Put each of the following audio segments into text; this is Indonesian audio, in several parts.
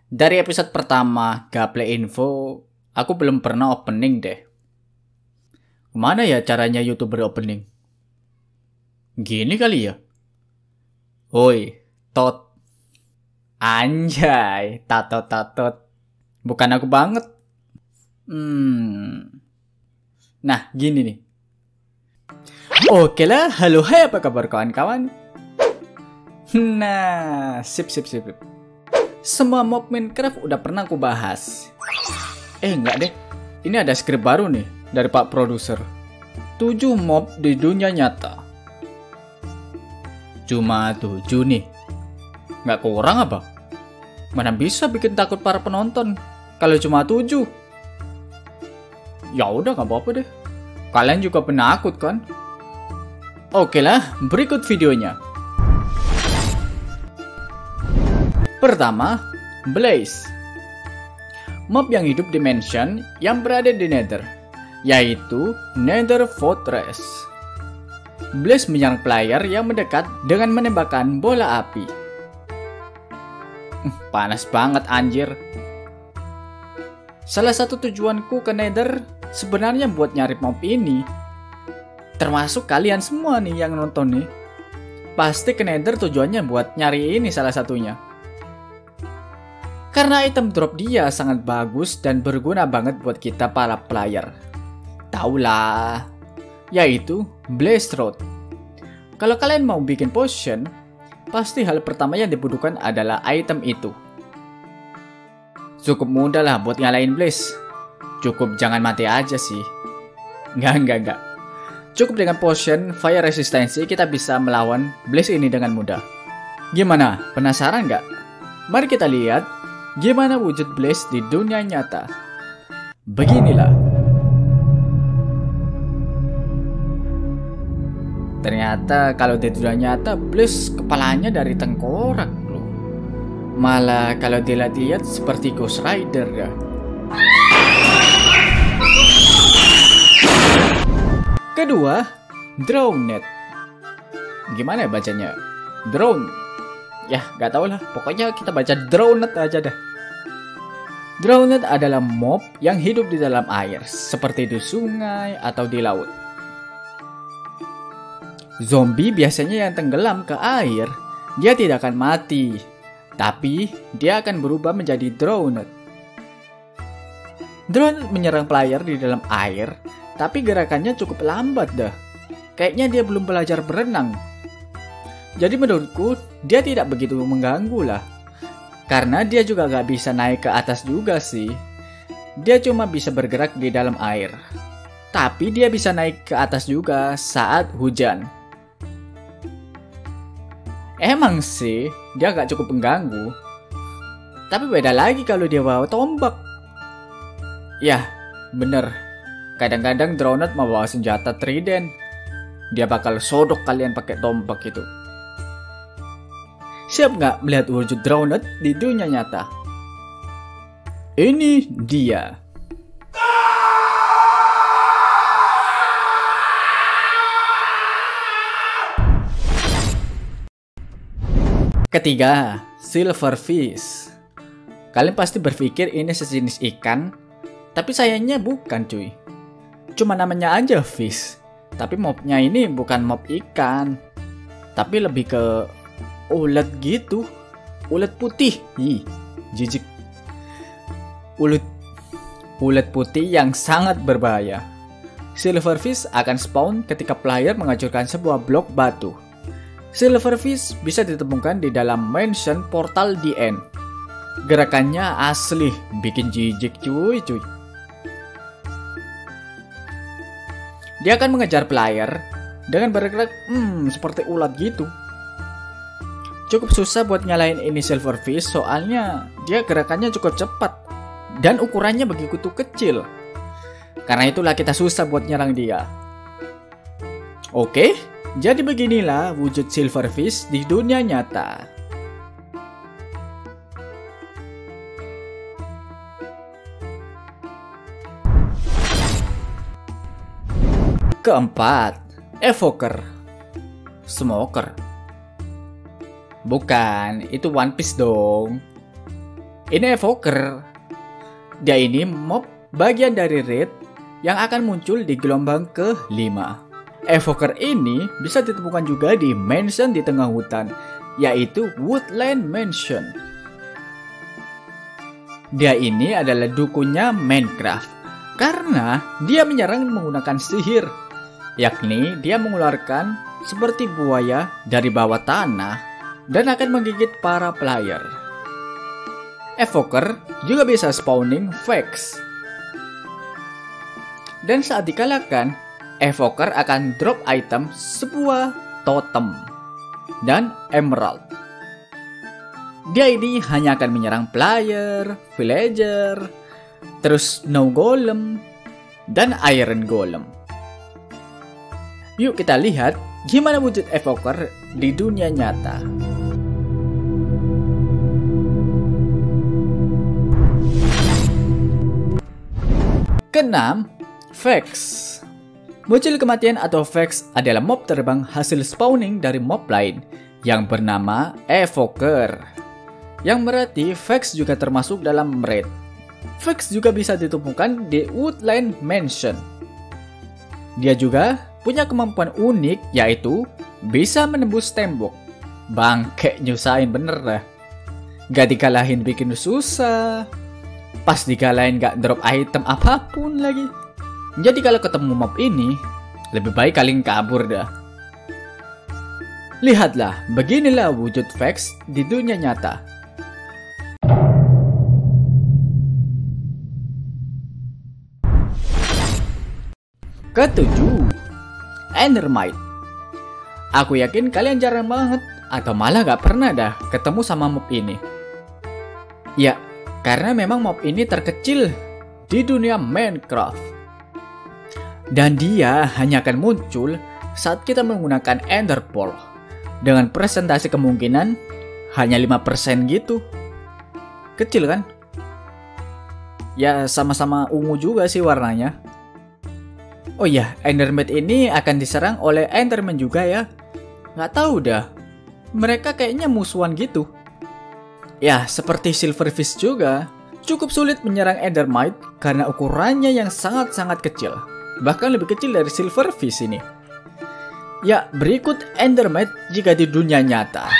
Dari episode pertama Gameplay Info, aku belum pernah opening deh. Gimana ya caranya YouTuber opening? Gini kali ya? Woi, tot. Anjay, tatot. Bukan aku banget. Nah, gini nih. Oke lah, halo hai apa kabar kawan-kawan? Nah, sip. Semua mob Minecraft udah pernah aku bahas. Enggak deh. Ini ada skrip baru nih dari Pak Produser. 7 mob di dunia nyata. Cuma 7 nih. Nggak kurang apa? Mana bisa bikin takut para penonton kalau cuma 7? Ya udah nggak apa-apa deh. Kalian juga penakut kan? Oke lah, berikut videonya. Pertama, Blaze. Mob yang hidup di mansion yang berada di Nether, yaitu Nether Fortress. Blaze menyerang player yang mendekat dengan menembakkan bola api. Panas banget anjir. Salah satu tujuanku ke Nether sebenarnya buat nyari mob ini. Termasuk kalian semua nih yang nonton nih. Pasti ke Nether tujuannya buat nyari ini salah satunya. Karena item drop dia sangat bagus dan berguna banget buat kita para player. Taulah, yaitu Blaze Rod. Kalau kalian mau bikin potion, pasti hal pertama yang dibutuhkan adalah item itu. Cukup mudah lah buat ngalahin Blaze. Cukup jangan mati aja sih. Enggak. Cukup dengan potion fire resistancy kita bisa melawan Blaze ini dengan mudah. Gimana? Penasaran nggak? Mari kita lihat gimana wujud Blaze di dunia nyata. Beginilah. Ternyata kalau di dunia nyata Blaze kepalanya dari tengkorak loh. Malah kalau dilihat-lihat seperti Ghost Rider ya. Kedua, Drowned. Gimana ya bacanya? Drone. Ya, gak tau lah. Pokoknya kita baca Drowned aja dah. Drowned adalah mob yang hidup di dalam air, seperti di sungai atau di laut. Zombie biasanya yang tenggelam ke air, dia tidak akan mati, tapi dia akan berubah menjadi Drowned. Drowned menyerang player di dalam air, tapi gerakannya cukup lambat dah. Kayaknya dia belum belajar berenang. Jadi menurutku, dia tidak begitu mengganggu lah. Karena dia juga gak bisa naik ke atas juga sih. Dia cuma bisa bergerak di dalam air. Tapi dia bisa naik ke atas juga saat hujan. Emang sih, dia gak cukup mengganggu. Tapi beda lagi kalau dia bawa tombak. Yah, bener. Kadang-kadang Drowned mau bawa senjata trident. Dia bakal sodok kalian pakai tombak itu. Siap nggak melihat wujud Drowned di dunia nyata? Ini dia. Ketiga, Silverfish. Kalian pasti berpikir ini sejenis ikan, tapi sayangnya bukan cuy. Cuma namanya aja fish. Tapi mobnya ini bukan mob ikan, tapi lebih ke ulet gitu. Ulet putih. Ih, jijik. Ulet putih yang sangat berbahaya. Silverfish akan spawn ketika player menghancurkan sebuah blok batu. Silverfish bisa ditemukan di dalam mansion portal the end. Gerakannya asli bikin jijik cuy. Dia akan mengejar player dengan bergerak seperti ulat gitu. Cukup susah buat nyalain ini Silverfish soalnya dia gerakannya cukup cepat dan ukurannya begitu kecil. Karena itulah kita susah buat nyerang dia. Oke, jadi beginilah wujud Silverfish di dunia nyata. Keempat, Evoker. Smoker. Bukan, itu One Piece dong. Ini Evoker. Dia ini mob bagian dari raid yang akan muncul di gelombang ke-5. Evoker ini bisa ditemukan juga di mansion di tengah hutan, yaitu Woodland Mansion. Dia ini adalah dukunnya Minecraft karena dia menyerang menggunakan sihir, yakni dia mengeluarkan seperti buaya dari bawah tanah dan akan menggigit para player. Evoker juga bisa spawning Vex. Dan saat dikalahkan, Evoker akan drop item sebuah totem dan emerald. Dia ini hanya akan menyerang player, villager, terus snow golem, dan iron golem. Yuk kita lihat gimana wujud Evoker di dunia nyata. Keenam, Vex. Bocil kematian atau Vex adalah mob terbang hasil spawning dari mob lain yang bernama Evoker. Yang berarti Vex juga termasuk dalam raid. Vex juga bisa ditemukan di Woodland Mansion. Dia juga punya kemampuan unik, yaitu bisa menembus tembok. Bangke, nyusahin bener dah. Gak dikalahin bikin susah. Pas dikalahin gak drop item apapun lagi. Jadi kalau ketemu mob ini, lebih baik kalian kabur dah. Lihatlah, beginilah wujud Vex di dunia nyata. Ketujuh, Endermite. Aku yakin kalian jarang banget atau malah gak pernah dah ketemu sama mob ini. Ya, karena memang mob ini terkecil di dunia Minecraft. Dan dia hanya akan muncul saat kita menggunakan Ender Pearl dengan presentasi kemungkinan hanya 5% gitu. Kecil kan? Ya sama-sama ungu juga sih warnanya. Oh iya, Endermite ini akan diserang oleh Enderman juga ya. Nggak tahu dah. Mereka kayaknya musuhan gitu. Ya, seperti Silverfish juga. Cukup sulit menyerang Endermite karena ukurannya yang sangat-sangat kecil. Bahkan lebih kecil dari Silverfish ini. Ya, berikut Endermite jika di dunia nyata.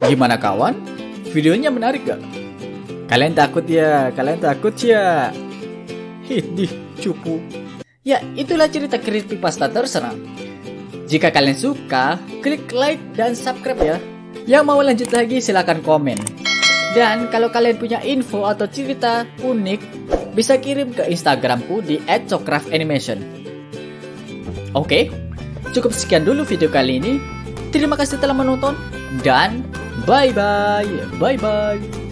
Gimana kawan? Videonya menarik gak? Kalian takut ya? Kalian takut ya? Hidih, cupu. Ya, itulah cerita creepypasta terserah. Jika kalian suka, klik like dan subscribe ya. Yang mau lanjut lagi silahkan komen. Dan kalau kalian punya info atau cerita unik, bisa kirim ke Instagramku di @socraftanimation. Oke, cukup sekian dulu video kali ini. Terima kasih telah menonton dan bye-bye. Bye-bye.